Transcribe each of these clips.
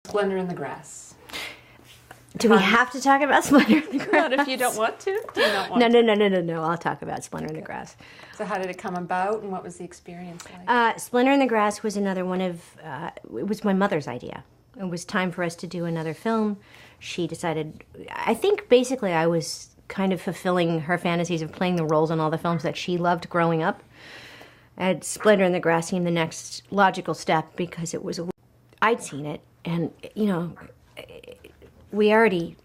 Splendor in the Grass. Do we have to talk about Splendor in the Grass? Not if you don't want to. Do you not want to? No. I'll talk about Splendor in the Grass. So how did it come about, and what was the experience like? Splendor in the Grass was another one of, it was my mother's idea. It was time for us to do another film. She decided, I think basically I was kind of fulfilling her fantasies of playing the roles in all the films that she loved growing up. And Splendor in the Grass seemed the next logical step because it was, I'd seen it, and, you know, we already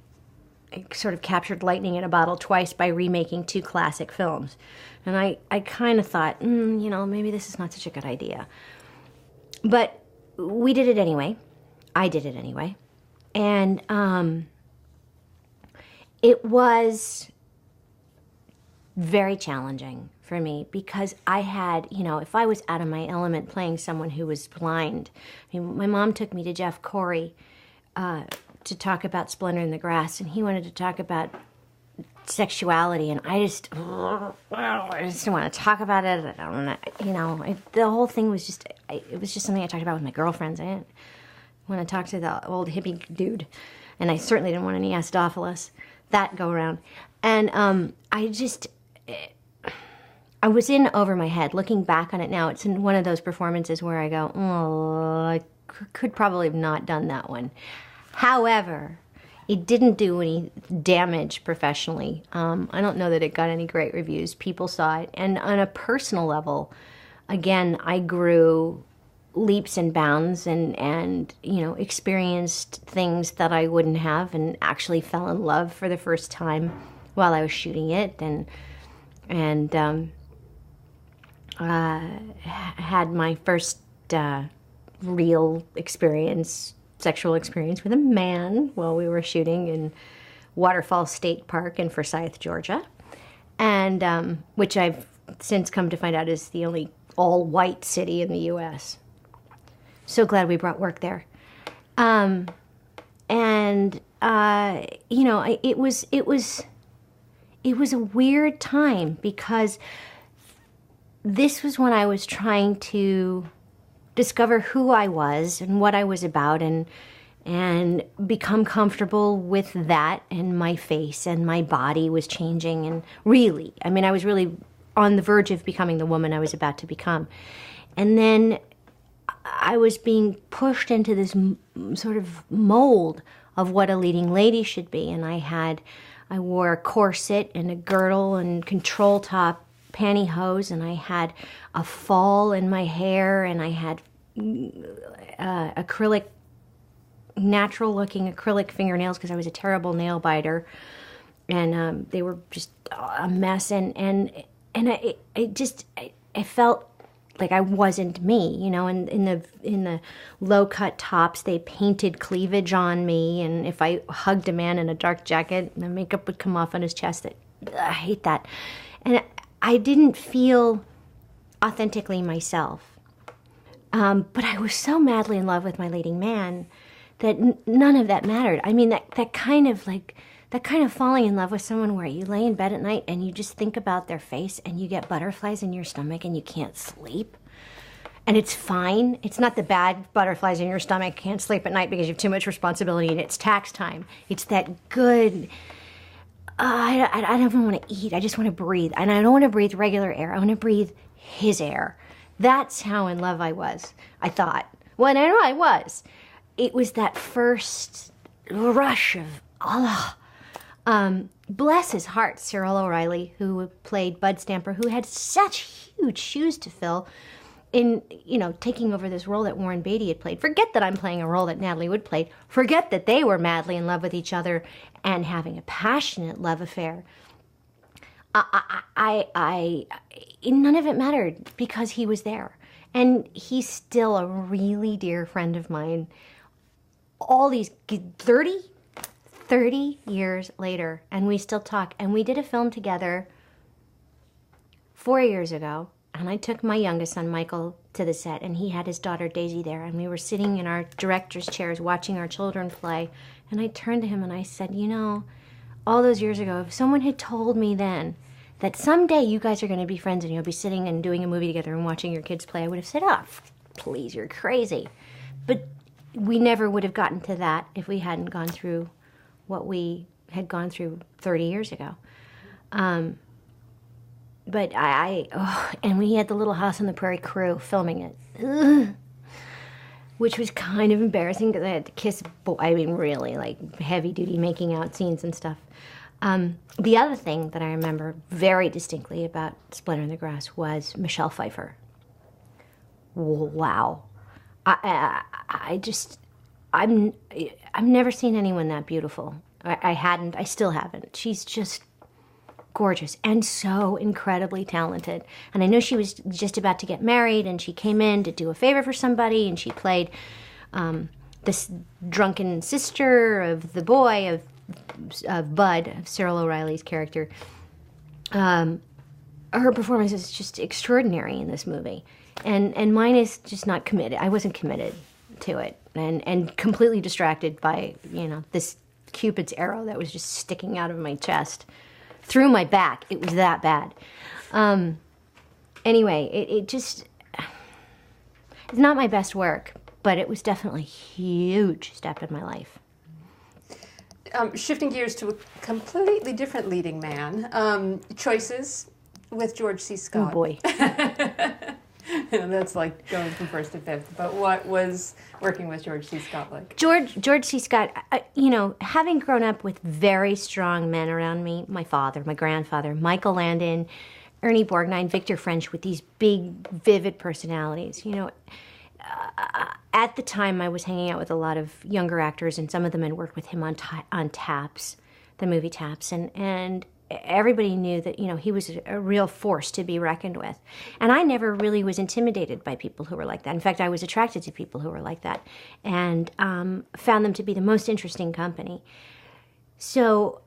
sort of captured lightning in a bottle twice by remaking two classic films. And I kind of thought, you know, maybe this is not such a good idea. But we did it anyway. I did it anyway. And it was very challenging for me because I had, you know, if I was out of my element playing someone who was blind. I mean, my mom took me to Jeff Corey to talk about Splendor in the Grass, and he wanted to talk about sexuality, and I just don't want to talk about it. I don't want to, you know, the whole thing was just, it was just something I talked about with my girlfriends. I didn't want to talk to the old hippie dude, and I certainly didn't want any Astophilus, that go around. And I was in over my head. Looking back on it now, it's in one of those performances where I go, oh, I could probably have not done that one. However, it didn't do any damage professionally. I don't know that it got any great reviews. People saw it. And on a personal level, again, I grew leaps and bounds and you know, experienced things that I wouldn't have, and actually fell in love for the first time while I was shooting it, and had my first real experience, sexual experience with a man while we were shooting in Waterfall State Park in Forsyth, Georgia, and which I've since come to find out is the only all-white city in the U.S. So glad we brought work there. You know, it was a weird time because this was when I was trying to discover who I was and what I was about, and become comfortable with that, and my face and my body was changing, and really, I mean, I was really on the verge of becoming the woman I was about to become. And then I was being pushed into this sort of mold of what a leading lady should be, and I wore a corset and a girdle and control top pantyhose, and I had a fall in my hair, and I had natural-looking acrylic fingernails because I was a terrible nail biter, and they were just a mess, and I felt like I wasn't me, you know. And in the low-cut tops, they painted cleavage on me, and if I hugged a man in a dark jacket, the makeup would come off on his chest. I hate that. And I didn't feel authentically myself. But I was so madly in love with my leading man that none of that mattered. I mean, that kind of falling in love with someone where you lay in bed at night and you just think about their face and you get butterflies in your stomach and you can't sleep. And it's fine. It's not the bad butterflies in your stomach, can't sleep at night because you have too much responsibility and it's tax time. It's that good, I don't even want to eat. I just want to breathe. And I don't want to breathe regular air. I want to breathe his air. That's how in love I was, I thought. Well, and I know I was. It was that first rush of, bless his heart, Cyril O'Reilly, who played Bud Stamper, who had such huge shoes to fill in, you know, taking over this role that Warren Beatty had played. Forget that I'm playing a role that Natalie Wood played. Forget that they were madly in love with each other and having a passionate love affair. None of it mattered because he was there. And he's still a really dear friend of mine. All these 30 years later, and we still talk. And we did a film together 4 years ago, and I took my youngest son, Michael, to the set, and he had his daughter, Daisy, there, and we were sitting in our director's chairs watching our children play, and I turned to him and I said, you know, all those years ago, if someone had told me then that someday you guys are going to be friends and you'll be sitting and doing a movie together and watching your kids play, I would have said, oh, please, you're crazy. But we never would have gotten to that if we hadn't gone through what we had gone through 30 years ago. But and we had the Little House on the Prairie crew filming it. Ugh. Which was kind of embarrassing because I had to kiss, really, like, heavy-duty making out scenes and stuff. The other thing that I remember very distinctly about Splinter in the Grass was Michelle Pfeiffer. Wow. I've never seen anyone that beautiful. I still haven't. She's just gorgeous and so incredibly talented. And I know she was just about to get married, and she came in to do a favor for somebody, and she played this drunken sister of the boy of Bud, of Cyril O'Reilly's character. Her performance is just extraordinary in this movie, and mine is just not committed. I wasn't committed to it, and completely distracted by this Cupid's arrow that was just sticking out of my chest. Through my back. It was that bad. Anyway, it's not my best work, but it was definitely a huge step in my life. Shifting gears to a completely different leading man, choices with George C. Scott. Oh, boy. That's like going from first to fifth. But what was working with George C. Scott like? George C. Scott, having grown up with very strong men around me, my father, my grandfather, Michael Landon, Ernie Borgnine, Victor French, with these big, vivid personalities. At the time, I was hanging out with a lot of younger actors, and some of them had worked with him on Taps, the movie Taps, and everybody knew that, he was a real force to be reckoned with. And I never really was intimidated by people who were like that. In fact, I was attracted to people who were like that, and found them to be the most interesting company. So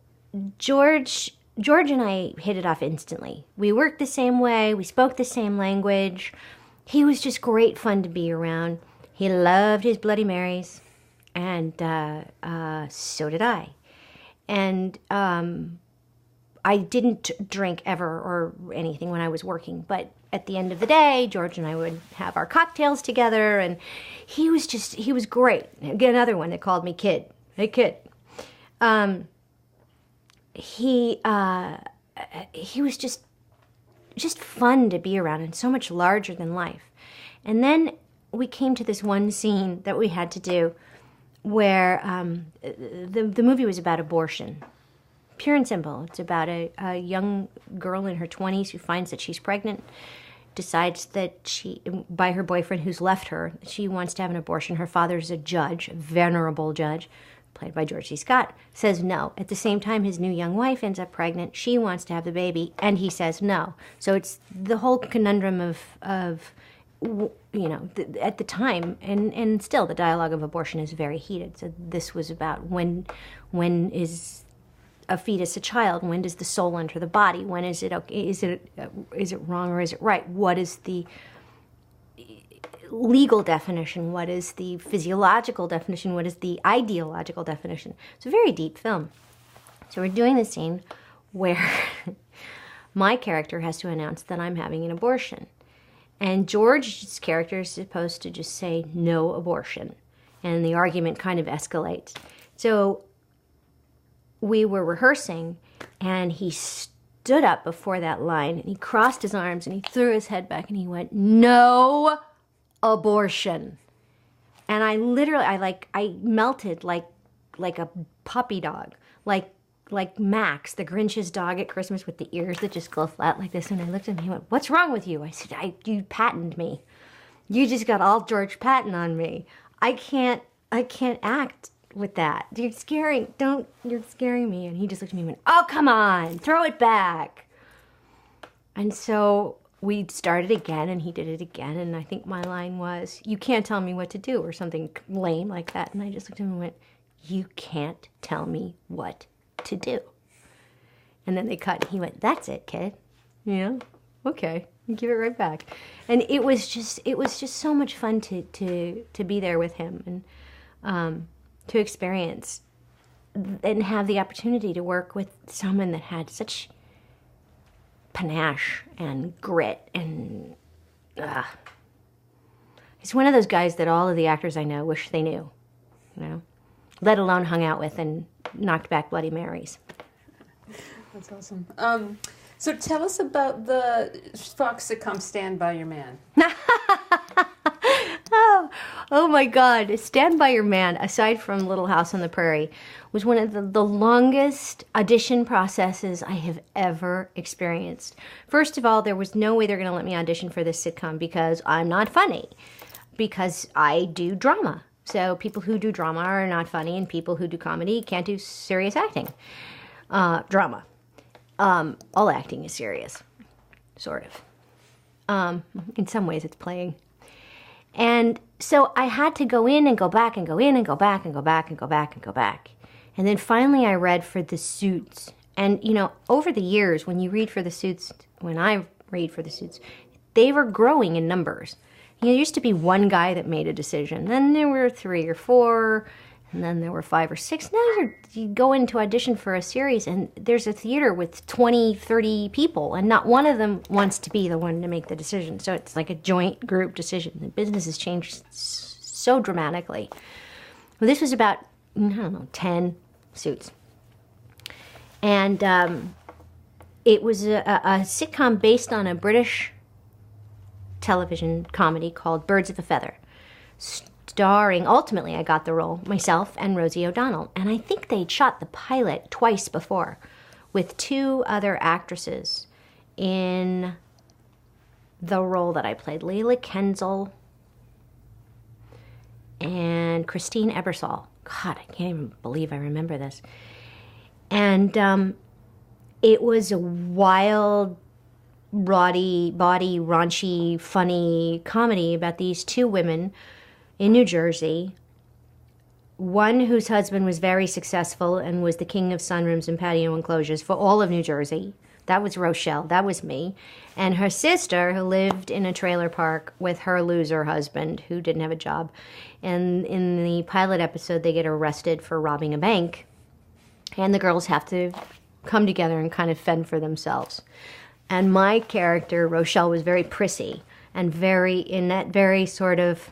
George and I hit it off instantly. We worked the same way. We spoke the same language. He was just great fun to be around. He loved his Bloody Marys, and so did I. And I didn't drink ever or anything when I was working, but at the end of the day, George and I would have our cocktails together, and he was great. Again, another one that called me kid. Hey, kid. He was just fun to be around and so much larger than life. And then we came to this one scene that we had to do where the movie was about abortion. Pure and simple. It's about a young girl in her 20s who finds that she's pregnant, decides that by her boyfriend who's left her, she wants to have an abortion. Her father's a judge, a venerable judge, played by George C. Scott, says no. At the same time, his new young wife ends up pregnant. She wants to have the baby, and he says no. So it's the whole conundrum of at the time, and still the dialogue of abortion is very heated. So this was about when is a fetus a child? When does the soul enter the body? When is it okay? Is it wrong or is it right? What is the legal definition? What is the physiological definition? What is the ideological definition? It's a very deep film. So we're doing this scene where my character has to announce that I'm having an abortion. And George's character is supposed to just say no abortion. And the argument kind of escalates. So we were rehearsing, and he stood up before that line, and he crossed his arms, and he threw his head back, and he went, "No abortion." And I melted like a puppy dog, like Max, the Grinch's dog at Christmas with the ears that just go flat like this. And I looked at him, he went, "What's wrong with you?" I said, "You Pattoned me. You just got all George Patton on me. I can't act with that. You're scaring me." And he just looked at me and went, "Oh, come on, throw it back." And so we started again, and he did it again. And I think my line was, "You can't tell me what to do," or something lame like that. And I just looked at him and went, "You can't tell me what to do." And then they cut, and he went, "That's it, kid. Okay, give it right back." And it was just so much fun to be there with him, and to experience and have the opportunity to work with someone that had such panache and grit, and he's one of those guys that all of the actors I know wish they knew. you know, let alone hung out with and knocked back Bloody Marys. That's awesome. So tell us about the Fox sitcom Stand By Your Man. Oh my God. Stand By Your Man, aside from Little House on the Prairie, was one of the longest audition processes I have ever experienced. First of all, there was no way they're going to let me audition for this sitcom because I'm not funny, because I do drama. So people who do drama are not funny, and people who do comedy can't do serious acting. Drama. All acting is serious, sort of. In some ways it's playing. And so I had to go in and go back and go in and go back and go back and go back and go back. And then finally I read for the Suits. And, you know, over the years, when you read for the Suits, when I read for the Suits, they were growing in numbers. You know, there used to be one guy that made a decision. Then there were 3 or 4, and then there were 5 or 6. Now you go in to audition for a series, and there's a theater with 20, 30 people, and not one of them wants to be the one to make the decision. So it's like a joint group decision. The business has changed so dramatically. Well, this was about, I don't know, 10 Suits. And it was a sitcom based on a British television comedy called Birds of a Feather, starring, ultimately I got the role, myself and Rosie O'Donnell. And I think they'd shot the pilot twice before with 2 other actresses in the role that I played, Leila Kenzel and Christine Ebersol. God, I can't even believe I remember this. And it was a wild, bawdy, raunchy, funny comedy about these 2 women in New Jersey. One whose husband was very successful and was the king of sunrooms and patio enclosures for all of New Jersey. That was Rochelle. That was me. And her sister, who lived in a trailer park with her loser husband, who didn't have a job. And in the pilot episode, they get arrested for robbing a bank. And the girls have to come together and kind of fend for themselves. And my character, Rochelle, was very prissy and very, in that very sort of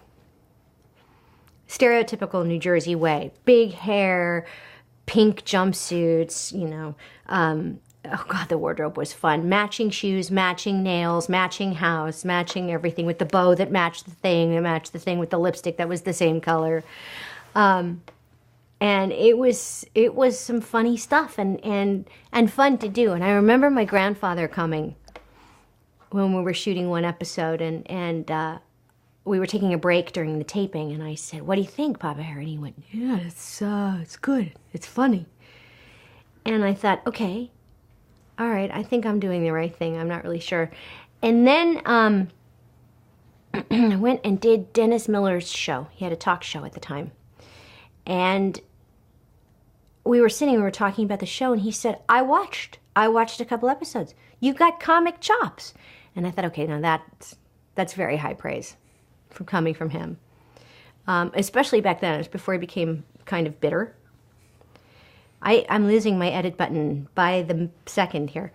stereotypical New Jersey way. Big hair, pink jumpsuits, you know. Oh, God, the wardrobe was fun. Matching shoes, matching nails, matching house, matching everything with the bow that matched the thing with the lipstick that was the same color. And it was some funny stuff and fun to do. And I remember my grandfather coming when we were shooting one episode, and we were taking a break during the taping, and I said, "What do you think, Papa Harry?" And he went, "Yeah, it's good. It's funny." And I thought, okay, all right, I think I'm doing the right thing. I'm not really sure. And then I went and did Dennis Miller's show. He had a talk show at the time. And we were talking about the show, and he said, I watched a couple episodes. You've got comic chops. And I thought, okay, now that's very high praise coming from him. Especially back then. It was before he became kind of bitter. I'm losing my edit button by the second here.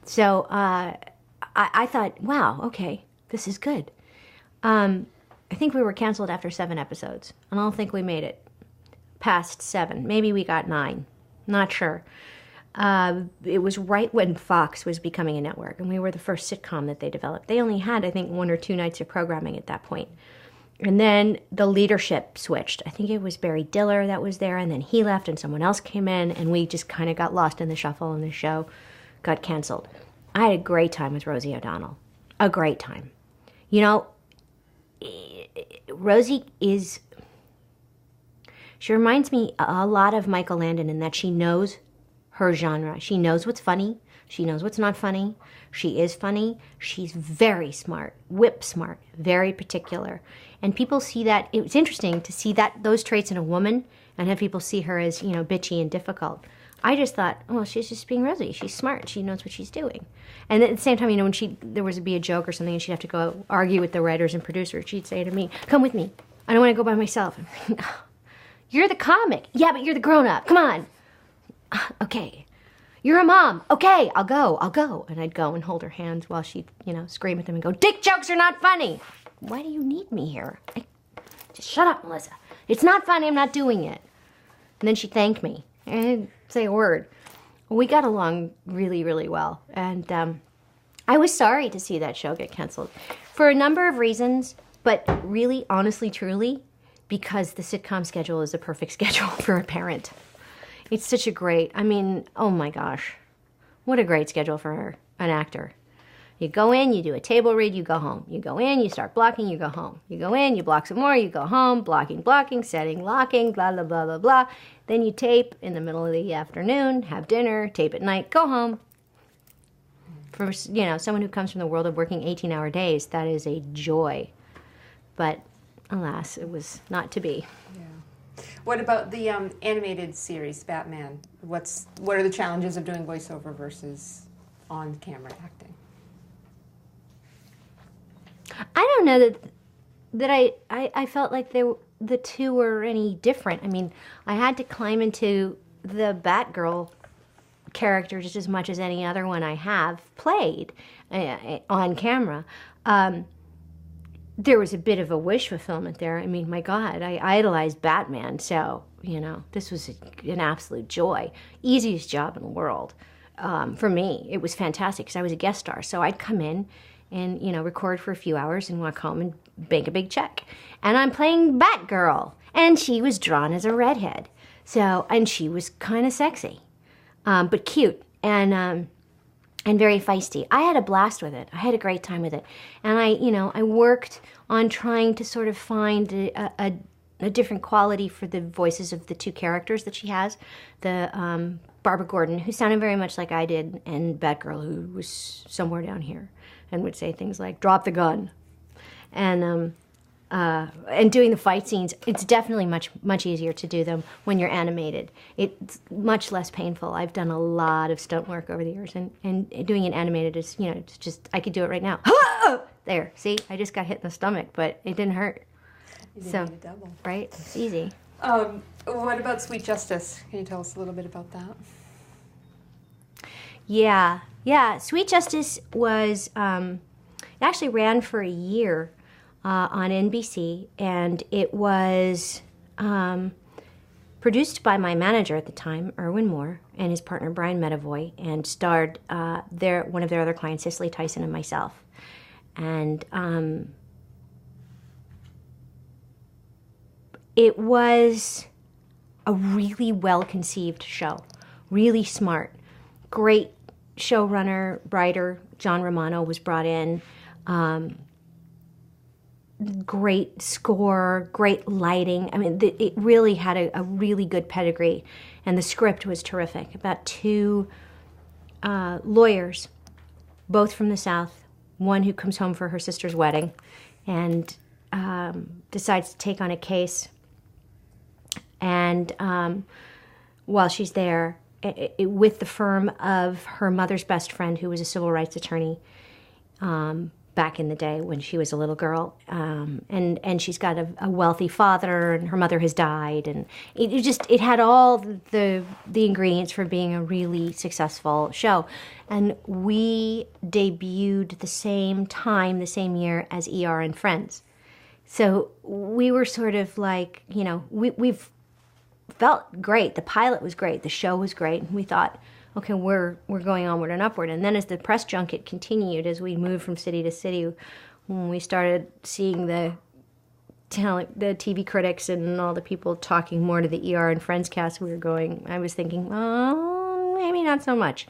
So I thought, wow, okay, this is good. I think we were canceled after 7 episodes. I don't think we made it past 7. Maybe we got 9. Not sure. It was right when Fox was becoming a network, and we were the first sitcom that they developed. They only had, I think, 1 or 2 nights of programming at that point. And then the leadership switched. I think it was Barry Diller that was there, and then he left and someone else came in, and we just kind of got lost in the shuffle, and the show got canceled. I had a great time with Rosie O'Donnell. A great time. You know, Rosie she reminds me a lot of Michael Landon in that she knows her genre. She knows what's funny. She knows what's not funny. She is funny. She's very smart, whip smart, very particular. And people see that. It's interesting to see those traits in a woman and have people see her as, bitchy and difficult. I just thought, oh, she's just being Rosie. She's smart. She knows what she's doing. And at the same time, when there was to be a joke or something and she'd have to go argue with the writers and producers, she'd say to me, come with me. I don't want to go by myself. I'm like, oh, you're the comic. Yeah, but you're the grown-up. Come on. Okay. You're a mom. Okay, I'll go. And I'd go and hold her hands while she'd, scream at them and go, dick jokes are not funny. Why do you need me here? Just shut up, Melissa. It's not funny, I'm not doing it. And then she thanked me. I didn't say a word. We got along really, really well. And I was sorry to see that show get canceled for a number of reasons, but really, honestly, truly, because the sitcom schedule is a perfect schedule for a parent. It's such a great, I mean, oh my gosh, what a great schedule for an actor. You go in, you do a table read, you go home. You go in, you start blocking, you go home. You go in, you block some more, you go home, blocking, setting, locking, blah, blah, blah, blah, blah. Then you tape in the middle of the afternoon, have dinner, tape at night, go home. For, you know, someone who comes from the world of working 18-hour days, that is a joy. But alas, it was not to be. Yeah. What about the animated series, Batman? What are the challenges of doing voiceover versus on-camera acting? I don't know that I felt like the two were any different. I mean, I had to climb into the Batgirl character just as much as any other one I have played on camera. There was a bit of a wish fulfillment there. I mean, my God, I idolized Batman, so, you know, this was an absolute joy. Easiest job in the world. For me, it was fantastic because I was a guest star, so I'd come in and, you know, record for a few hours and walk home and bank a big check. And I'm playing Batgirl, and she was drawn as a redhead. So, and she was kind of sexy, but cute and very feisty. I had a blast with it. I had a great time with it. And I worked on trying to sort of find a different quality for the voices of the two characters that she has. The Barbara Gordon, who sounded very much like I did, and Batgirl, who was somewhere down here and would say things like, drop the gun. And doing the fight scenes, it's definitely much easier to do them when you're animated. It's much less painful. I've done a lot of stunt work over the years, and doing it animated is, you know, it's just, I could do it right now. There, see, I just got hit in the stomach, but it didn't hurt. You didn't need a double. Right, it's easy. What about Sweet Justice? Can you tell us a little bit about that? Yeah. Sweet Justice was, it actually ran for a year on NBC, and it was produced by my manager at the time, Erwin Moore, and his partner Brian Medavoy, and starred one of their other clients, Cicely Tyson, and myself. And it was a really well-conceived show, really smart, great showrunner, writer, John Romano was brought in. Great score, great lighting. I mean, it really had a really good pedigree, and the script was terrific. About two lawyers, both from the South, one who comes home for her sister's wedding and decides to take on a case. And while she's there, with the firm of her mother's best friend, who was a civil rights attorney, back in the day when she was a little girl, and she's got a wealthy father, and her mother has died, and it had all the ingredients for being a really successful show. And we debuted the same year as ER and Friends, so we were sort of like, you know, we've felt great. The pilot was great, the show was great, and we thought, okay, we're going onward and upward. And then as the press junket continued, as we moved from city to city, when we started seeing the TV critics and all the people talking more to the ER and Friends cast, I was thinking, oh, maybe not so much.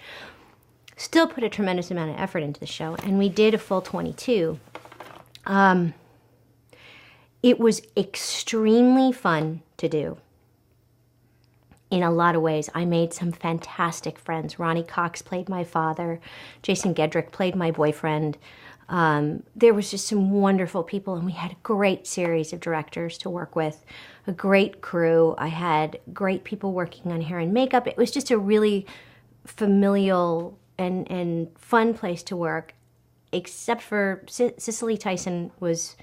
Still put a tremendous amount of effort into the show, and we did a full 22. It was extremely fun to do. In a lot of ways, I made some fantastic friends. Ronnie Cox played my father. Jason Gedrick played my boyfriend. There was just some wonderful people, and we had a great series of directors to work with, a great crew. I had great people working on hair and makeup. It was just a really familial and fun place to work, except for Cicely Tyson was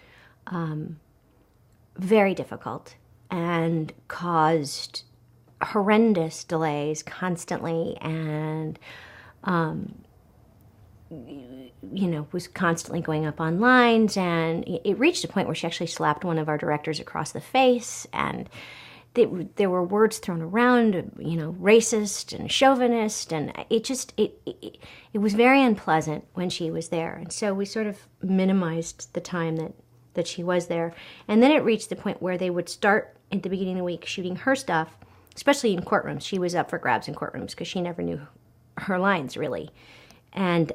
very difficult and caused horrendous delays constantly, and was constantly going up on lines, and it reached a point where she actually slapped one of our directors across the face, and there were words thrown around, racist and chauvinist, and it was very unpleasant when she was there. And so we sort of minimized the time that she was there. And then it reached the point where they would start at the beginning of the week shooting her stuff, especially in courtrooms. She was up for grabs in courtrooms because she never knew her lines, really. And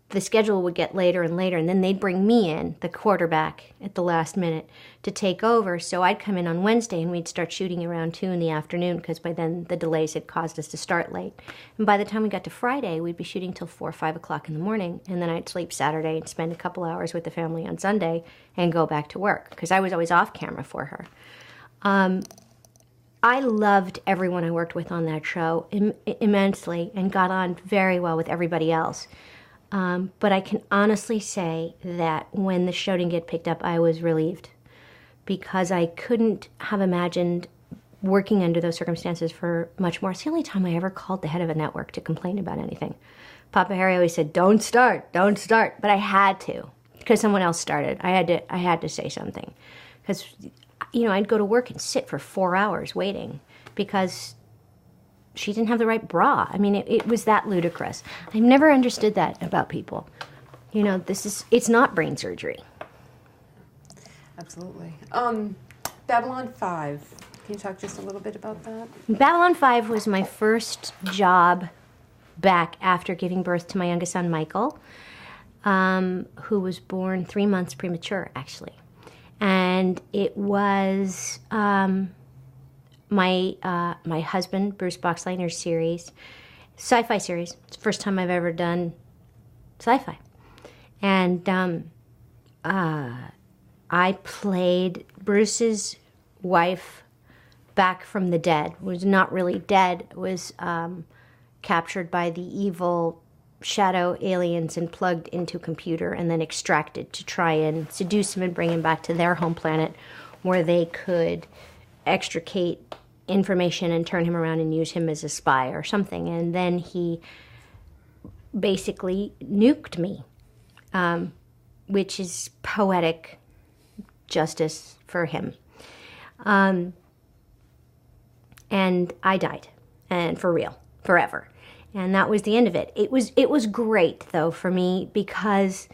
the schedule would get later and later, and then they'd bring me in, the quarterback, at the last minute to take over. So I'd come in on Wednesday, and we'd start shooting around 2 in the afternoon because by then the delays had caused us to start late. And by the time we got to Friday, we'd be shooting till 4 or 5 o'clock in the morning, and then I'd sleep Saturday and spend a couple hours with the family on Sunday and go back to work because I was always off camera for her. I loved everyone I worked with on that show immensely and got on very well with everybody else. But I can honestly say that when the show didn't get picked up, I was relieved because I couldn't have imagined working under those circumstances for much more. It's the only time I ever called the head of a network to complain about anything. Papa Harry always said, don't start. But I had to because someone else started. I had to say something because, I'd go to work and sit for 4 hours waiting because she didn't have the right bra. I mean, it was that ludicrous. I've never understood that about people. It's not brain surgery. Absolutely. Babylon 5. Can you talk just a little bit about that? Babylon 5 was my first job back after giving birth to my youngest son, Michael, who was born 3 months premature, actually. And it was my husband, Bruce Boxleiner's series, sci-fi series. It's the first time I've ever done sci-fi. And I played Bruce's wife back from the dead. Was not really dead, was captured by the evil shadow aliens and plugged into a computer and then extracted to try and seduce him and bring him back to their home planet where they could extricate information and turn him around and use him as a spy or something. And then he basically nuked me, which is poetic justice for him. And I died, and for real, forever. And that was the end of it. It was great, though, for me because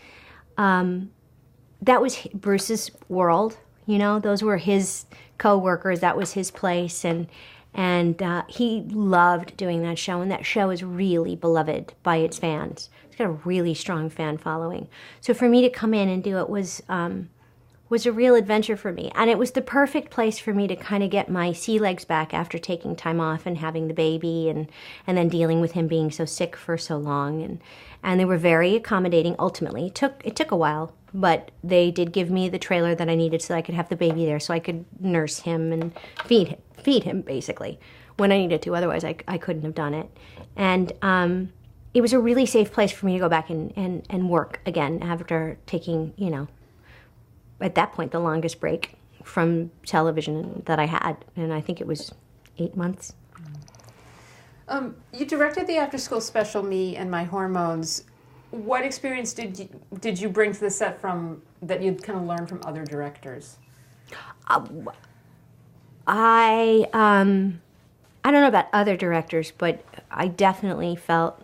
that was Bruce's world. Those were his co-workers. That was his place, and he loved doing that show. And that show is really beloved by its fans. It's got a really strong fan following. So for me to come in and do it was a real adventure for me. And it was the perfect place for me to kind of get my sea legs back after taking time off and having the baby and then dealing with him being so sick for so long. And they were very accommodating ultimately. It took a while, but they did give me the trailer that I needed so I could have the baby there so I could nurse him and feed him basically when I needed to. Otherwise I couldn't have done it. And it was a really safe place for me to go back and work again after taking, at that point, the longest break from television that I had, and I think it was 8 months. You directed the after-school special, Me and My Hormones. What experience did you bring to the set that you'd kind of learned from other directors? I don't know about other directors, but I definitely felt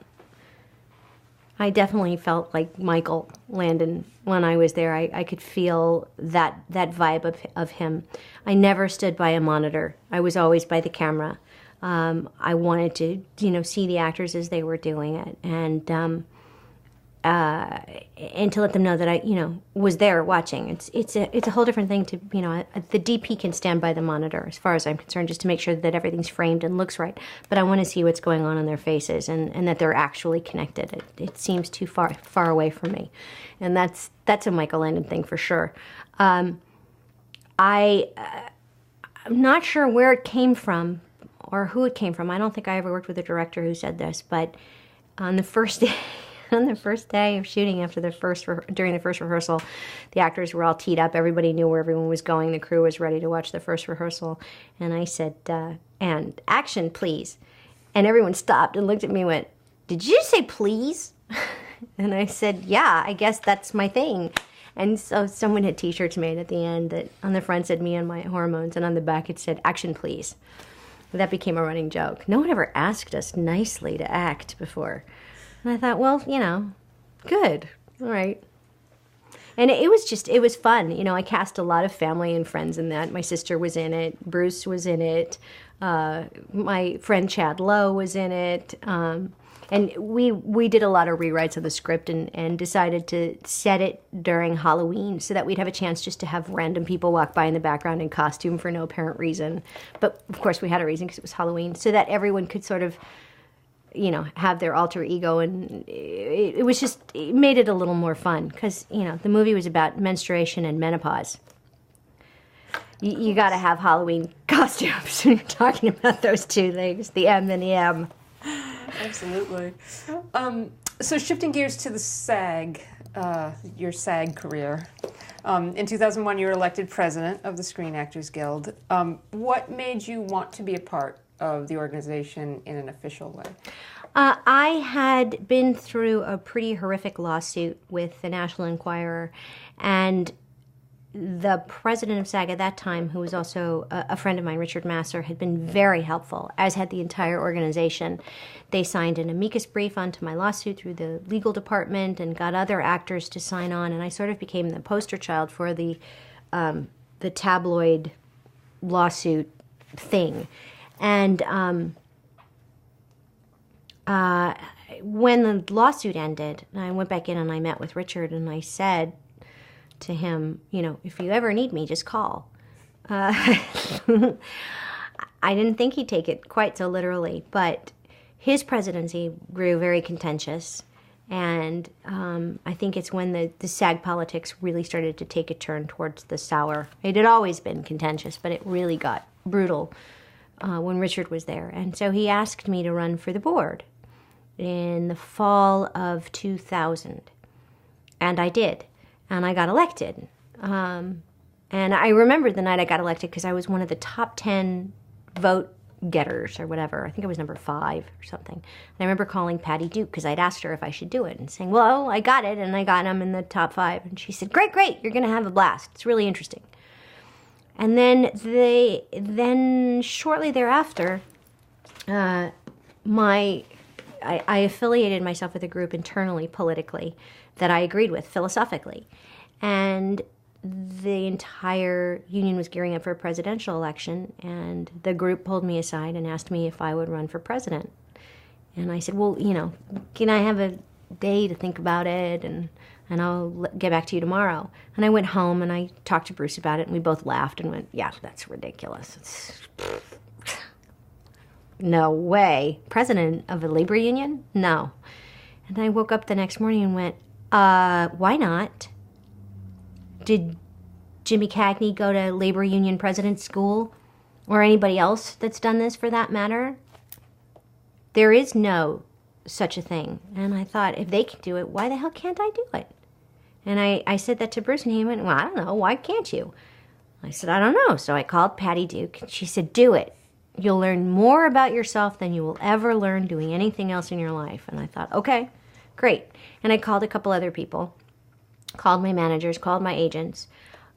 like Michael Landon when I was there. I could feel that vibe of him. I never stood by a monitor. I was always by the camera. I wanted to, see the actors as they were doing it, and to let them know that I, was there watching. It's a whole different thing to, the DP can stand by the monitor as far as I'm concerned, just to make sure that everything's framed and looks right. But I want to see what's going on in their faces and that they're actually connected. It seems too far away from me, and that's a Michael Landon thing for sure. I'm not sure where it came from or who it came from. I don't think I ever worked with a director who said this, but on the first day. On the first day of shooting, during the first rehearsal, the actors were all teed up. Everybody knew where everyone was going. The crew was ready to watch the first rehearsal. And I said, and action, please. And everyone stopped and looked at me and went, did you say please? And I said, yeah, I guess that's my thing. And so someone had T-shirts made at the end that on the front said me and my hormones, and on the back it said action please. That became a running joke. No one ever asked us nicely to act before. And I thought, well, good. All right. And it was fun. I cast a lot of family and friends in that. My sister was in it. Bruce was in it. My friend Chad Lowe was in it. And we did a lot of rewrites of the script and decided to set it during Halloween so that we'd have a chance just to have random people walk by in the background in costume for no apparent reason. But, of course, we had a reason because it was Halloween, so that everyone could sort of, have their alter ego. And it made it a little more fun because, the movie was about menstruation and menopause. You got to have Halloween costumes when you're talking about those two things, the M and the M. Absolutely. So shifting gears to the SAG, your SAG career. In 2001, you were elected president of the Screen Actors Guild. What made you want to be a part of the organization in an official way? I had been through a pretty horrific lawsuit with the National Enquirer, and the president of SAG at that time, who was also a friend of mine, Richard Masser, had been very helpful, as had the entire organization. They signed an amicus brief onto my lawsuit through the legal department and got other actors to sign on, and I sort of became the poster child for the tabloid lawsuit thing. And when the lawsuit ended, I went back in and I met with Richard, and I said to him, if you ever need me, just call. I didn't think he'd take it quite so literally, but his presidency grew very contentious, and I think it's when the SAG politics really started to take a turn towards the sour. It had always been contentious, but it really got brutal when Richard was there. And so he asked me to run for the board in the fall of 2000, and I did. And I got elected. And I remember the night I got elected because I was one of the top 10 vote getters or whatever. I think I was number 5 or something. And I remember calling Patty Duke because I'd asked her if I should do it and saying, well, I got it, and I got him in the top 5. And she said, great, you're going to have a blast. It's really interesting. And then shortly thereafter, I affiliated myself with a group internally, politically, that I agreed with philosophically. And the entire union was gearing up for a presidential election, and the group pulled me aside and asked me if I would run for president. And I said, well, can I have a day to think about it, and I'll get back to you tomorrow. And I went home and I talked to Bruce about it, and we both laughed and went, yeah, that's ridiculous. No way. President of a labor union? No. And I woke up the next morning and went, why not? Did Jimmy Cagney go to labor union president school? Or anybody else that's done this for that matter? There is no such a thing. And I thought, if they can do it, why the hell can't I do it? And I said that to Bruce, and he went, well, I don't know. Why can't you? I said, I don't know. So I called Patty Duke, and she said, do it. You'll learn more about yourself than you will ever learn doing anything else in your life. And I thought, okay, great. And I called a couple other people, called my managers, called my agents,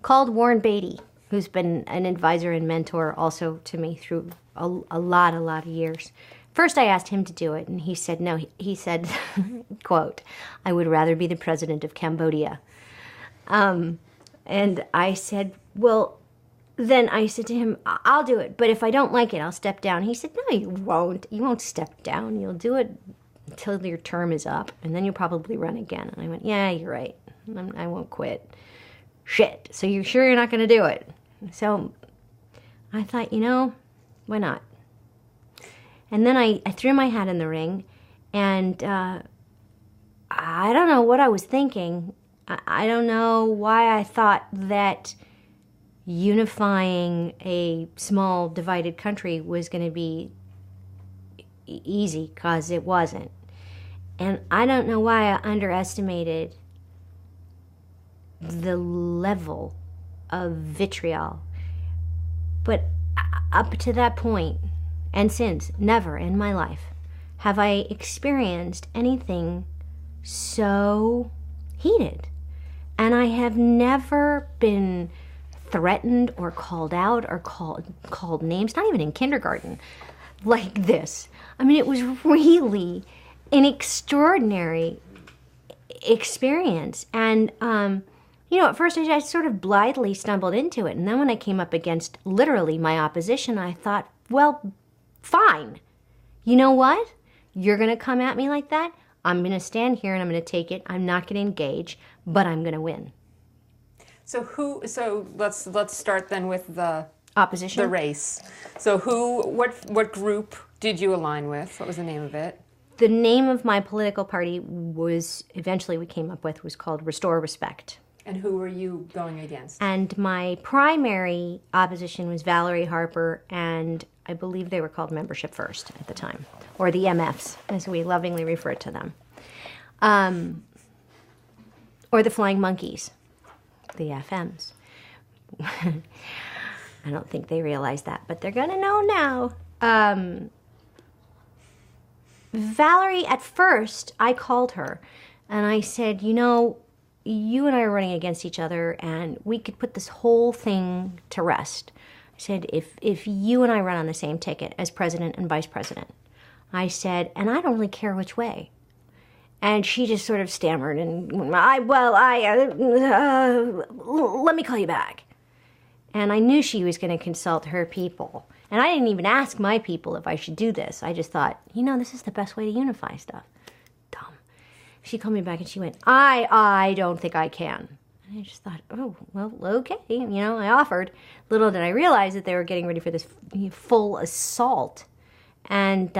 called Warren Beatty, who's been an advisor and mentor also to me through a lot of years. First, I asked him to do it, and he said no. He said, quote, I would rather be the president of Cambodia. And I said, well, then I said to him, I'll do it, but if I don't like it, I'll step down. He said, no, you won't. You won't step down. You'll do it until your term is up, and then you'll probably run again. And I went, yeah, you're right. I won't quit. Shit. So you're sure you're not going to do it? So I thought, why not? And then I threw my hat in the ring, and I don't know what I was thinking. I don't know why I thought that unifying a small divided country was going to be easy, because it wasn't. And I don't know why I underestimated the level of vitriol. But up to that point, and since, never in my life have I experienced anything so heated. And I have never been threatened or called out or called names, not even in kindergarten, like this. I mean, it was really an extraordinary experience. And, at first I sort of blithely stumbled into it. And then when I came up against literally my opposition, I thought, well, fine. You know what? You're going to come at me like that? I'm going to stand here and I'm going to take it. I'm not going to engage, but I'm going to win. So let's start then with the opposition, the race. So what group did you align with? What was the name of it? The name of my political party was called Restore Respect. And who were you going against? And my primary opposition was Valerie Harper, and I believe they were called Membership First at the time, or the MFs, as we lovingly refer to them. Or the Flying Monkeys, the FMs. I don't think they realize that, but they're going to know now. Valerie, at first, I called her, and I said, you and I are running against each other, and we could put this whole thing to rest. I said, if you and I run on the same ticket as president and vice president, I said, and I don't really care which way. And she just sort of stammered and went, let me call you back. And I knew she was going to consult her people. And I didn't even ask my people if I should do this. I just thought, this is the best way to unify stuff. Dumb. She called me back and she went, I don't think I can. And I just thought, oh, well, okay. I offered. Little did I realize that they were getting ready for this full assault. And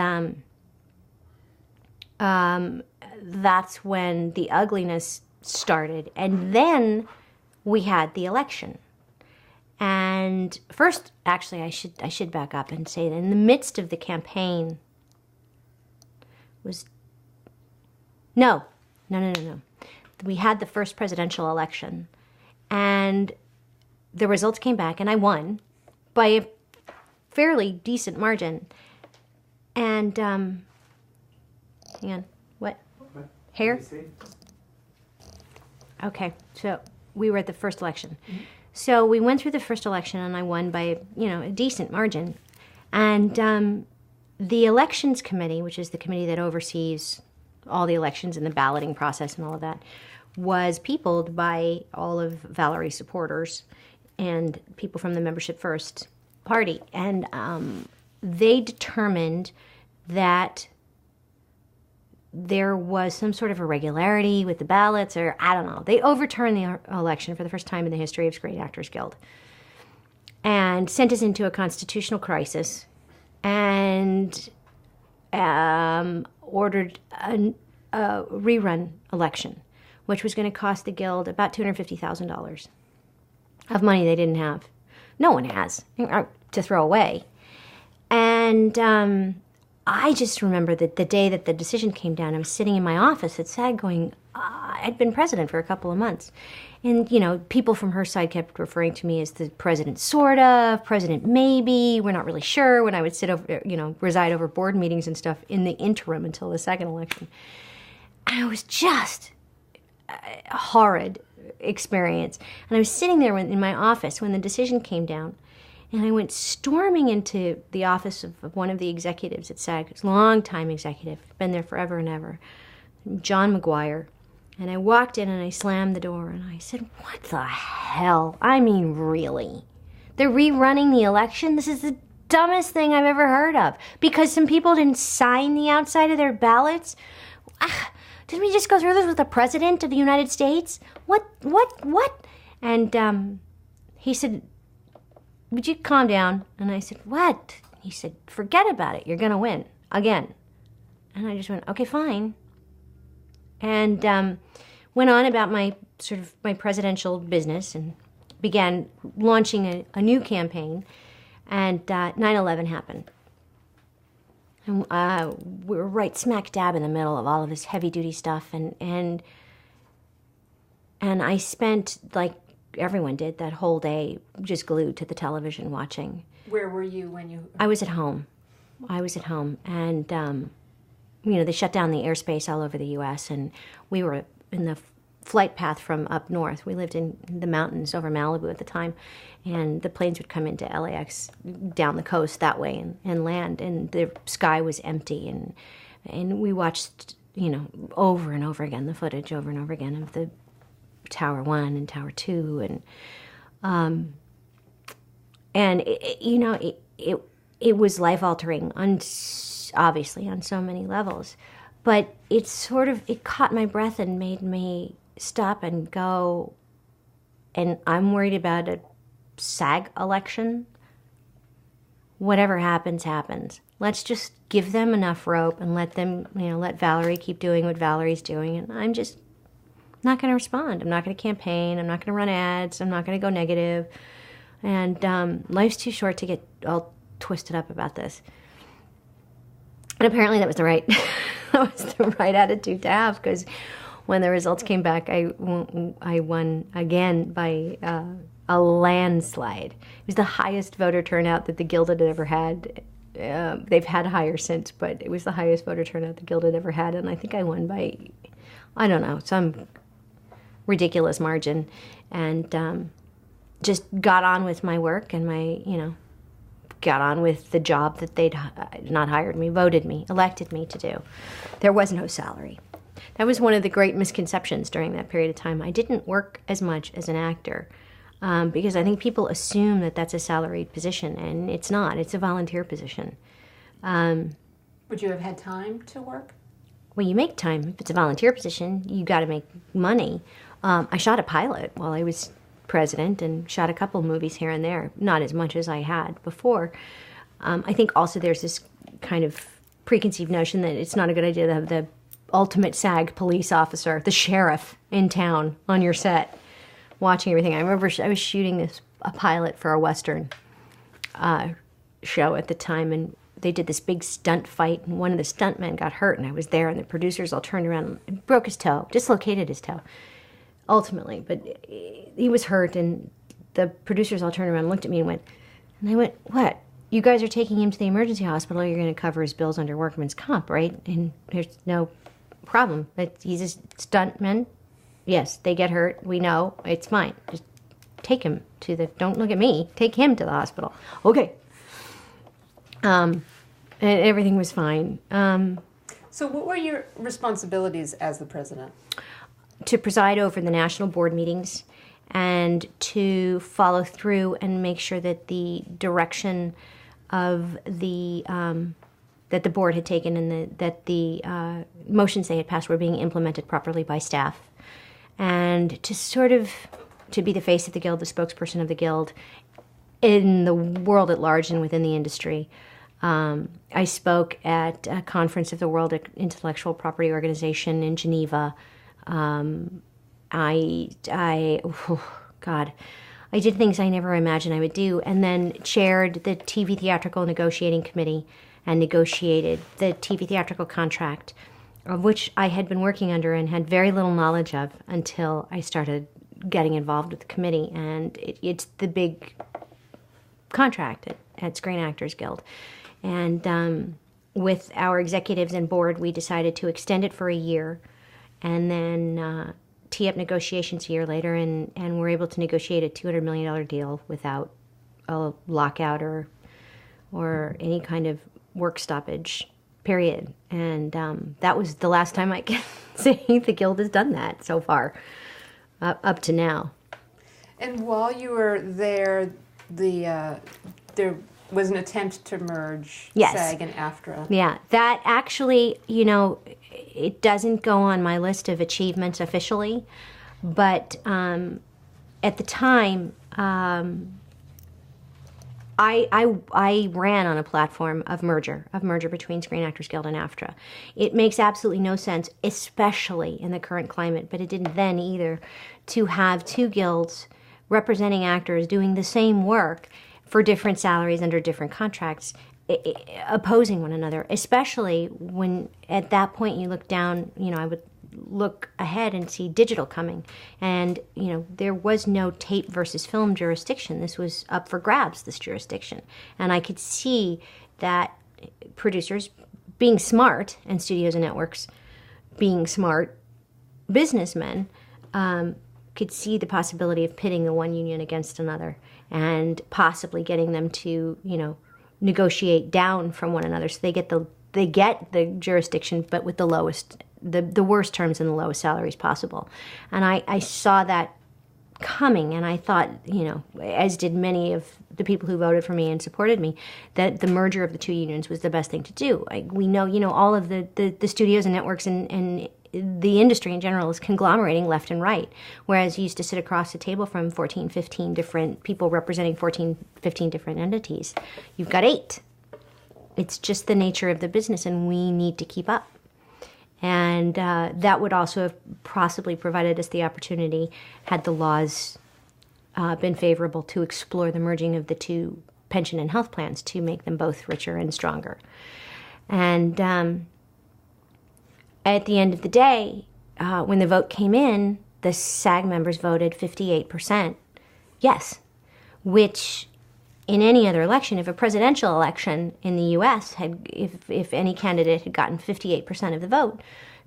that's when the ugliness started. And then we had the election. And first, actually, I should back up and say that in the midst of the campaign was... No. We had the first presidential election, and the results came back, and I won by a fairly decent margin. And, hang on, what? Hair? Okay, so we were at the first election. Mm-hmm. So we went through the first election, and I won by, a decent margin. And the elections committee, which is the committee that oversees all the elections and the balloting process and all of that, was peopled by all of Valerie's supporters and people from the Membership First party. And they determined that there was some sort of irregularity with the ballots, or I don't know. They overturned the election for the first time in the history of Screen Actors Guild and sent us into a constitutional crisis and ordered a rerun election, which was going to cost the Guild about $250,000 of money they didn't have. No one has to throw away. And I just remember that the day that the decision came down, I was sitting in my office at SAG going, I'd been president for a couple of months. And, people from her side kept referring to me as the president sort of, president maybe, we're not really sure, when I would sit over, reside over board meetings and stuff in the interim until the second election. And it was just a horrid experience. And I was sitting there in my office when the decision came down. And I went storming into the office of one of the executives at SAG, a long-time executive, been there forever and ever, John McGuire. And I walked in and I slammed the door and I said, what the hell? I mean, really? They're rerunning the election? This is the dumbest thing I've ever heard of. Because some people didn't sign the outside of their ballots? Didn't we just go through this with the President of the United States? What? And he said, would you calm down? And I said, what? He said, forget about it. You're going to win again. And I just went, okay, fine. And went on about my presidential business and began launching a new campaign. And 9/11 happened. And we were right smack dab in the middle of all of this heavy-duty stuff. And I spent, like everyone did, that whole day just glued to the television watching. Where were you when you... I was at home. And they shut down the airspace all over the U.S., and we were in the flight path from up north. We lived in the mountains over Malibu at the time, and the planes would come into LAX down the coast that way and land, and the sky was empty, and we watched, over and over again, the footage over and over again of the Tower 1 and Tower 2, and it was life-altering, obviously, on so many levels. But it caught my breath and made me stop and go, and I'm worried about a SAG election. Whatever happens, happens. Let's just give them enough rope and let them, let Valerie keep doing what Valerie's doing, and I'm just not going to respond. I'm not going to campaign. I'm not going to run ads. I'm not going to go negative. And life's too short to get all twisted up about this. And apparently that was the right attitude to have, because when the results came back, I won again by a landslide. It was the highest voter turnout that the Guild had ever had. They've had higher since, but it was the highest voter turnout the Guild had ever had, and I think I won by, I don't know, some ridiculous margin, and just got on with my work and got on with the job that they'd not hired me, voted me, elected me to do. There was no salary. That was one of the great misconceptions during that period of time. I didn't work as much as an actor because I think people assume that that's a salaried position, and it's not. It's a volunteer position. Would you have had time to work? Well, you make time. If it's a volunteer position, you got to make money. I shot a pilot while I was president and shot a couple movies here and there, not as much as I had before. I think also there's this kind of preconceived notion that it's not a good idea to have the ultimate SAG police officer, the sheriff in town on your set, watching everything. I remember I was shooting a pilot for a Western show at the time, and they did this big stunt fight, and one of the stuntmen got hurt, and I was there, and the producers all turned around and broke his toe, dislocated his toe, ultimately. But he was hurt, and the producers all turned around and looked at me and I went, what? You guys are taking him to the emergency hospital, you're going to cover his bills under workman's comp, right? And there's no problem. He's a stuntman. Yes, they get hurt. We know. It's fine. Just take him don't look at me. Take him to the hospital. Okay. And everything was fine. So what were your responsibilities as the president? To preside over the national board meetings and to follow through and make sure that the direction of the that the board had taken and that the motions they had passed were being implemented properly by staff, and to be the face of the Guild, the spokesperson of the Guild in the world at large and within the industry. I spoke at a conference of the World Intellectual Property Organization in Geneva. I did things I never imagined I would do, and then chaired the TV Theatrical Negotiating Committee and negotiated the TV theatrical contract, of which I had been working under and had very little knowledge of until I started getting involved with the committee. And it's the big contract at Screen Actors Guild. And with our executives and board, we decided to extend it for a year and then tee up negotiations a year later, and we're able to negotiate a $200 million deal without a lockout or any kind of work stoppage, period. And that was the last time I can say the Guild has done that so far, up to now. And while you were there, there was an attempt to merge SAG and AFTRA. Yeah, that actually, it doesn't go on my list of achievements officially, but at the time, I ran on a platform of merger between Screen Actors Guild and AFTRA. It makes absolutely no sense, especially in the current climate, but it didn't then either, to have two guilds representing actors doing the same work for different salaries under different contracts, opposing one another, especially when at that point you look down, I would look ahead and see digital coming. And, there was no tape versus film jurisdiction. This was up for grabs, this jurisdiction. And I could see that producers, being smart, and studios and networks being smart businessmen, could see the possibility of pitting the one union against another and possibly getting them to, negotiate down from one another, so they get the jurisdiction, but with the worst terms and the lowest salaries possible. And I saw that coming, and I thought, as did many of the people who voted for me and supported me, that the merger of the two unions was the best thing to do. We know, all of the studios and networks and the industry in general is conglomerating left and right, whereas you used to sit across the table from 14, 15 different people representing 14, 15 different entities. You've got 8. It's just the nature of the business, and we need to keep up. And that would also have possibly provided us the opportunity, had the laws been favorable, to explore the merging of the two pension and health plans to make them both richer and stronger. And at the end of the day, when the vote came in, the SAG members voted 58% yes, which in any other election, if a presidential election in the U.S. if any candidate had gotten 58% of the vote,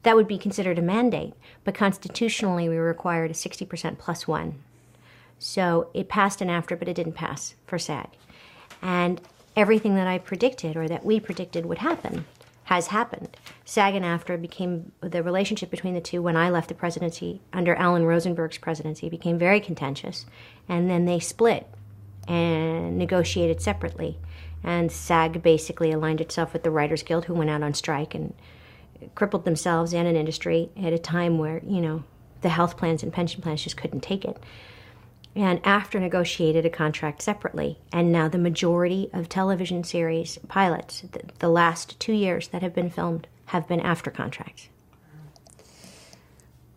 that would be considered a mandate. But constitutionally, we were required a 60% plus 1. So it passed in AFTRA, but it didn't pass for SAG. And everything that I predicted, or that we predicted would happen, has happened. SAG and AFTRA became, the relationship between the two when I left the presidency under Alan Rosenberg's presidency became very contentious, and then they split and negotiated separately. And SAG basically aligned itself with the Writers Guild, who went out on strike and crippled themselves and an industry at a time where, the health plans and pension plans just couldn't take it. And AFTRA negotiated a contract separately. And now the majority of television series pilots, the last 2 years that have been filmed, have been AFTRA contracts.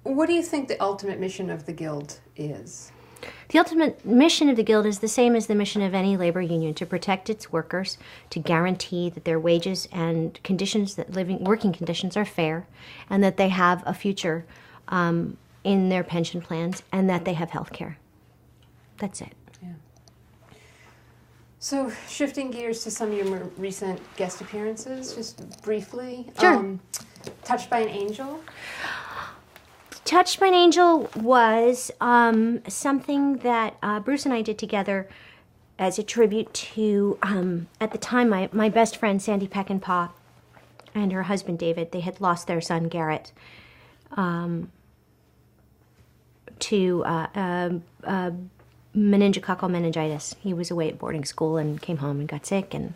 What do you think the ultimate mission of the Guild is? The ultimate mission of the Guild is the same as the mission of any labor union: to protect its workers, to guarantee that their wages and conditions, working conditions, are fair, and that they have a future in their pension plans, and that they have health care. That's it. Yeah. So, shifting gears to some of your more recent guest appearances, just briefly. Sure. Touched by an Angel. Touched by an Angel was something that Bruce and I did together as a tribute to, at the time, my best friend Sandy Peckinpah and her husband David. They had lost their son Garrett to meningococcal meningitis. He was away at boarding school and came home and got sick and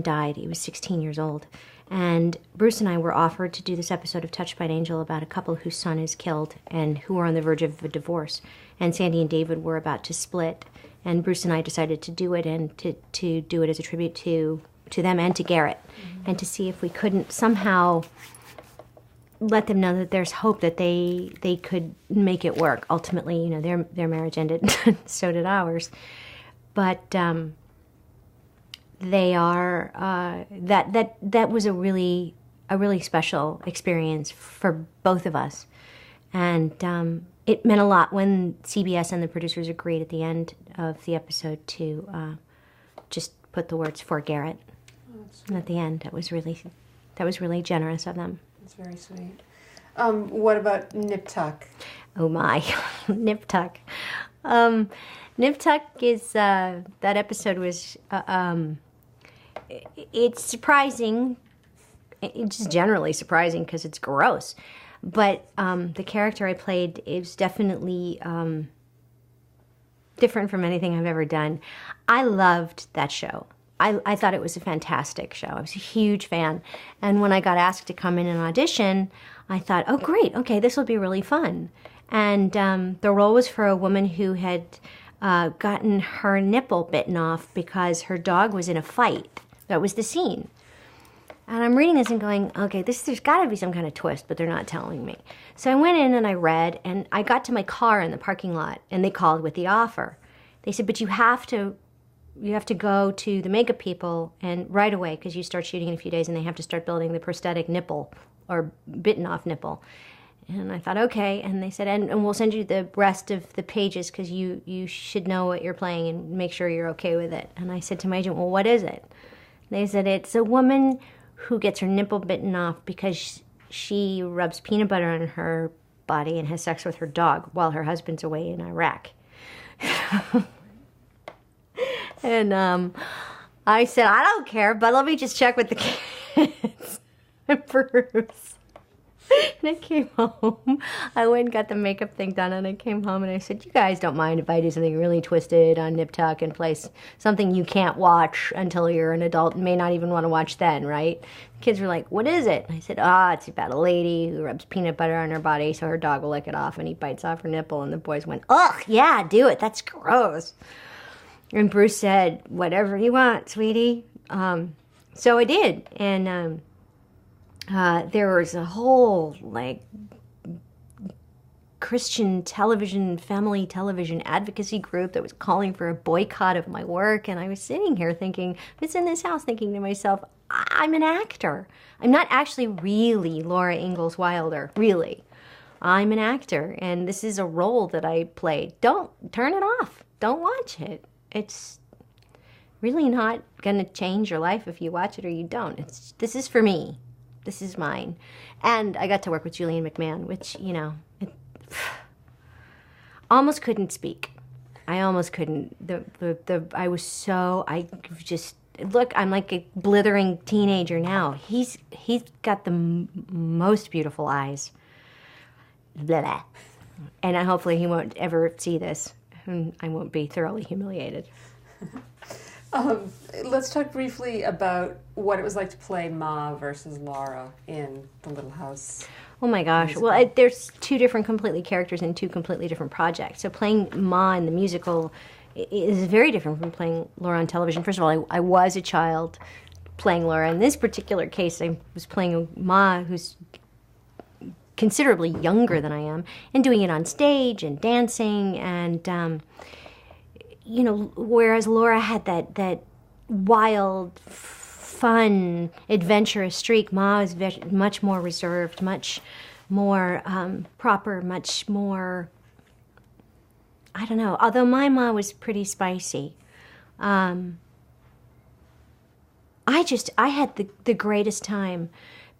died. He was 16 years old. And Bruce and I were offered to do this episode of Touched by an Angel about a couple whose son is killed and who are on the verge of a divorce. And Sandy and David were about to split. And Bruce and I decided to do it, and to do it as a tribute to them and to Garrett, and to see if we couldn't somehow let them know that there's hope that they could make it work. Ultimately, their marriage ended, so did ours. But they are that was a really special experience for both of us, and it meant a lot when CBS and the producers agreed at the end of the episode to just put the words "for Garrett" at the end. That was really generous of them. That's very sweet. What about Nip Tuck? Oh my, Nip Tuck. Nip Tuck is that episode was. It's surprising. It's just generally surprising because it's gross. But the character I played is definitely different from anything I've ever done. I loved that show. I thought it was a fantastic show. I was a huge fan. And when I got asked to come in and audition, I thought, oh, great. Okay, this will be really fun. And the role was for a woman who had gotten her nipple bitten off because her dog was in a fight. That was the scene. And I'm reading this and going, okay, there's got to be some kind of twist, but they're not telling me. So I went in and I read, and I got to my car in the parking lot, and they called with the offer. They said, but you have to go to the makeup people and right away, because you start shooting in a few days, and they have to start building the prosthetic nipple or bitten off nipple. And I thought, okay. And they said, and we'll send you the rest of the pages because you should know what you're playing and make sure you're okay with it. And I said to my agent, well, what is it? They said, it's a woman who gets her nipple bitten off because she rubs peanut butter on her body and has sex with her dog while her husband's away in Iraq. And I said, I don't care, but let me just check with the kids. And Bruce. And I came home. I went and got the makeup thing done, and I came home and I said, you guys don't mind if I do something really twisted on Nip Tuck and place something you can't watch until you're an adult and may not even want to watch then, right? The kids were like, what is it? And I said, it's about a lady who rubs peanut butter on her body so her dog will lick it off, and he bites off her nipple. And the boys went, ugh, yeah, do it. That's gross. And Bruce said, whatever you want, sweetie. So I did. And there was a whole, Christian television, family television advocacy group that was calling for a boycott of my work. And I was sitting here thinking, I was in this house thinking to myself, I'm an actor. I'm not actually really Laura Ingalls Wilder, really. I'm an actor, and this is a role that I play. Don't turn it off. Don't watch it. It's really not going to change your life if you watch it or you don't. This is for me. This is mine. And I got to work with Julian McMahon, which, almost couldn't speak. I almost couldn't. Look, I'm like a blithering teenager now. He's got the most beautiful eyes. Blah, blah. And hopefully he won't ever see this. And I won't be thoroughly humiliated. Let's talk briefly about what it was like to play Ma versus Laura in The Little House. Oh my gosh. Musical. Well, there's two different completely characters in two completely different projects. So playing Ma in the musical is very different from playing Laura on television. First of all, I was a child playing Laura. In this particular case, I was playing Ma, who's considerably younger than I am, and doing it on stage and dancing, and whereas Laura had that wild, fun, adventurous streak, Ma is much more reserved, much more proper, much more, I don't know, although my Ma was pretty spicy. I had the greatest time,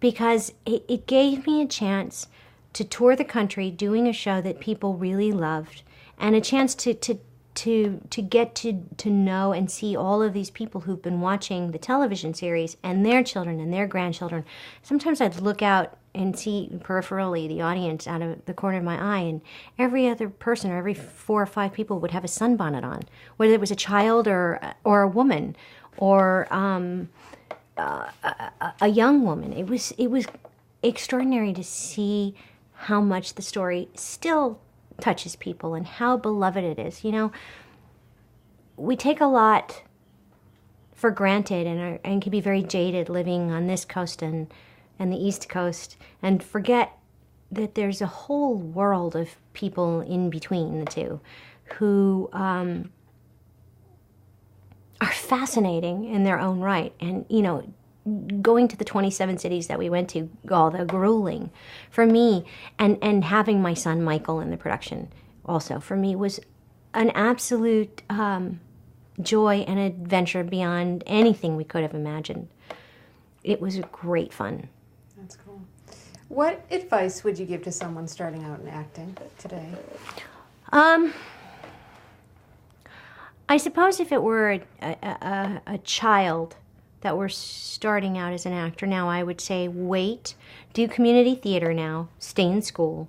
because it gave me a chance to tour the country doing a show that people really loved, and a chance to get to know and see all of these people who've been watching the television series, and their children and their grandchildren. Sometimes I'd look out and see peripherally the audience out of the corner of my eye, and every other person, or every 4 or 5 people, would have a sunbonnet on, whether it was a child or a woman or a young woman. It was extraordinary to see how much the story still touches people and how beloved it is. We take a lot for granted and can be very jaded living on this coast and the East Coast, and forget that there's a whole world of people in between the two who are fascinating in their own right. And, going to the 27 cities that we went to, all the grueling for me, and having my son Michael in the production also, for me, was an absolute joy and adventure beyond anything we could have imagined. It was great fun. That's cool. What advice would you give to someone starting out in acting today? I suppose if it were a child that were starting out as an actor now, I would say wait, do community theater now, stay in school,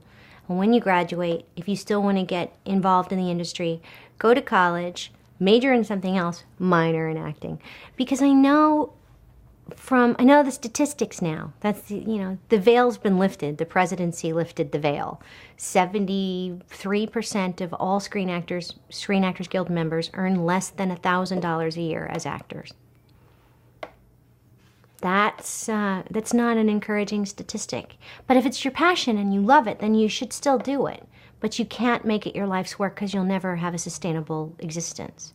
and when you graduate, if you still want to get involved in the industry, go to college, major in something else, minor in acting. Because I know the statistics now. That's the veil's been lifted. The presidency lifted the veil. 73% of all Screen Actors Guild members earn less than $1,000 a year as actors. That's not an encouraging statistic. But if it's your passion and you love it, then you should still do it. But you can't make it your life's work, because you'll never have a sustainable existence.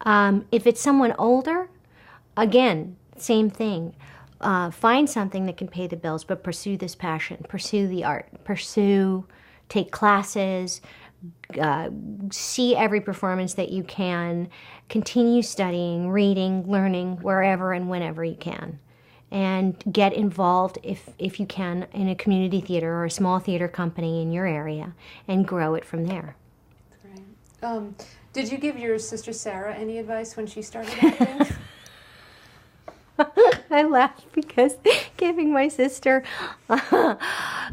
If it's someone older, again, same thing. Find something that can pay the bills, but pursue this passion. Pursue the art. Take classes, see every performance that you can. Continue studying, reading, learning, wherever and whenever you can. and get involved if you can in a community theater or a small theater company in your area and grow it from there. Right. Did you give your sister Sarah any advice when she started acting? I laugh because giving my sister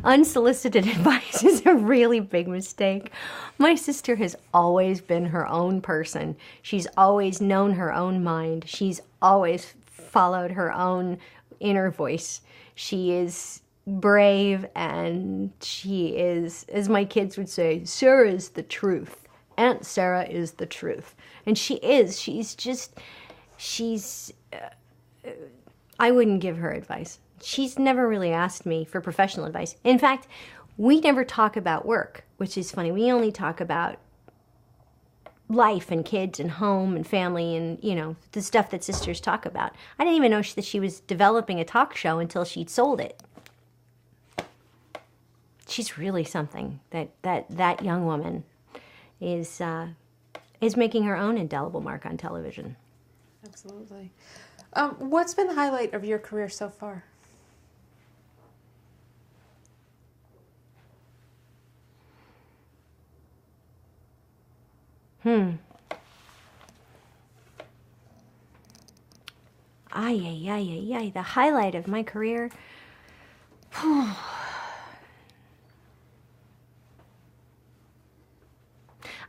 unsolicited advice is a really big mistake. My sister has always been her own person. She's always known her own mind. She's always followed her own inner voice. She is brave, and she is, as my kids would say, Sarah is the truth. Aunt Sarah is the truth. And she is. I wouldn't give her advice. She's never really asked me for professional advice. In fact, we never talk about work, which is funny. We only talk about life and kids and home and family and, the stuff that sisters talk about. I didn't even know that she was developing a talk show until she'd sold it. She's really something. That young woman is making her own indelible mark on television. Absolutely. What's been the highlight of your career so far? The highlight of my career.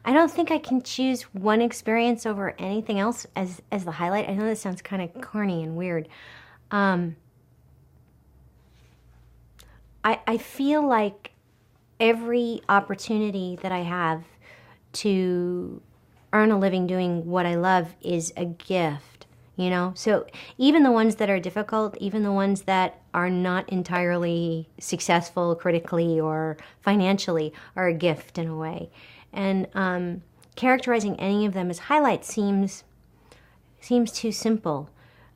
I don't think I can choose one experience over anything else as the highlight. I know this sounds kind of corny and weird. I feel like every opportunity that I have to earn a living doing what I love is a gift, So even the ones that are difficult, even the ones that are not entirely successful critically or financially, are a gift in a way. And characterizing any of them as highlights seems too simple.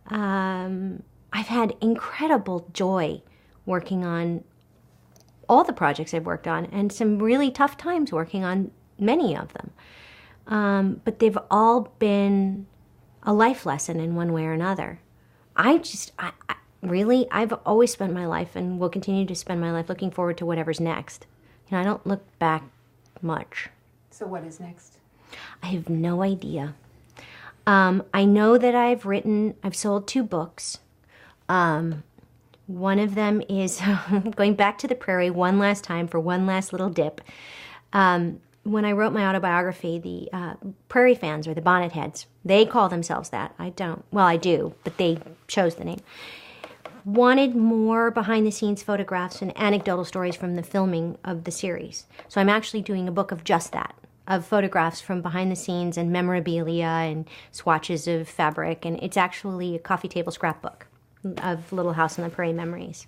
I've had incredible joy working on all the projects I've worked on, and some really tough times working on many of them. But they've all been a life lesson in one way or another. I've always spent my life and will continue to spend my life looking forward to whatever's next. I don't look back much. So what is next? I have no idea. I know that I've sold 2 books. One of them is going back to the prairie one last time for one last little dip. When I wrote my autobiography, the prairie fans, or the bonnet heads, they call themselves that. I don't. Well, I do, but they chose the name. Wanted more behind-the-scenes photographs and anecdotal stories from the filming of the series. So I'm actually doing a book of just that, of photographs from behind the scenes and memorabilia and swatches of fabric. And it's actually a coffee table scrapbook of Little House on the Prairie memories.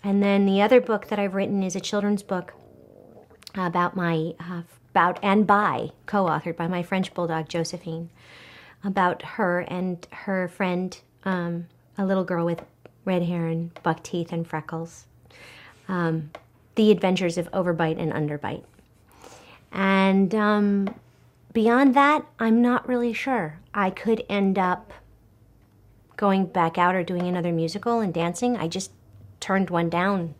And then the other book that I've written is a children's book co-authored by my French bulldog, Josephine, about her and her friend, a little girl with red hair and buck teeth and freckles. The adventures of overbite and underbite. And beyond that, I'm not really sure. I could end up going back out or doing another musical and dancing. I just turned one down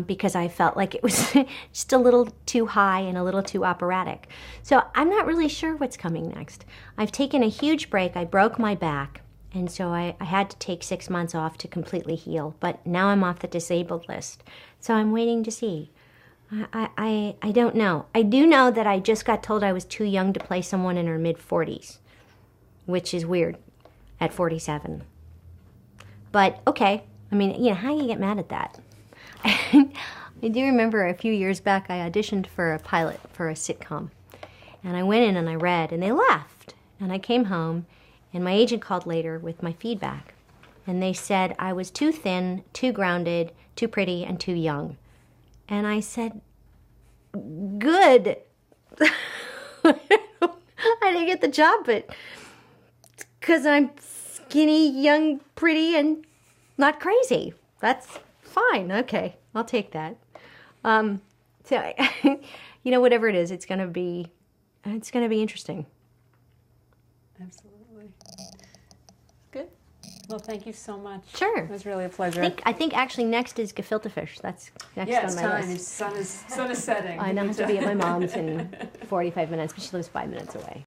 because I felt like it was just a little too high and a little too operatic. So I'm not really sure what's coming next. I've taken a huge break. I broke my back, and so I had to take 6 months off to completely heal. But now I'm off the disabled list, so I'm waiting to see. I don't know. I do know that I just got told I was too young to play someone in her mid-40s, which is weird at 47. But okay. I mean, how do you get mad at that? I do remember a few years back I auditioned for a pilot for a sitcom. And I went in and I read, and they laughed. And I came home, and my agent called later with my feedback. And they said I was too thin, too grounded, too pretty, and too young. And I said, good. I didn't get the job, but it's because I'm skinny, young, pretty, and not crazy. That's fine. Okay, I'll take that. So, whatever it is, it's gonna be interesting. Absolutely. Good. Well, thank you so much. Sure. It was really a pleasure. I think actually next is gefilte fish. That's next it's on my time. list. The sun is setting. I now have to be at my mom's in 45 minutes, but she lives 5 minutes away.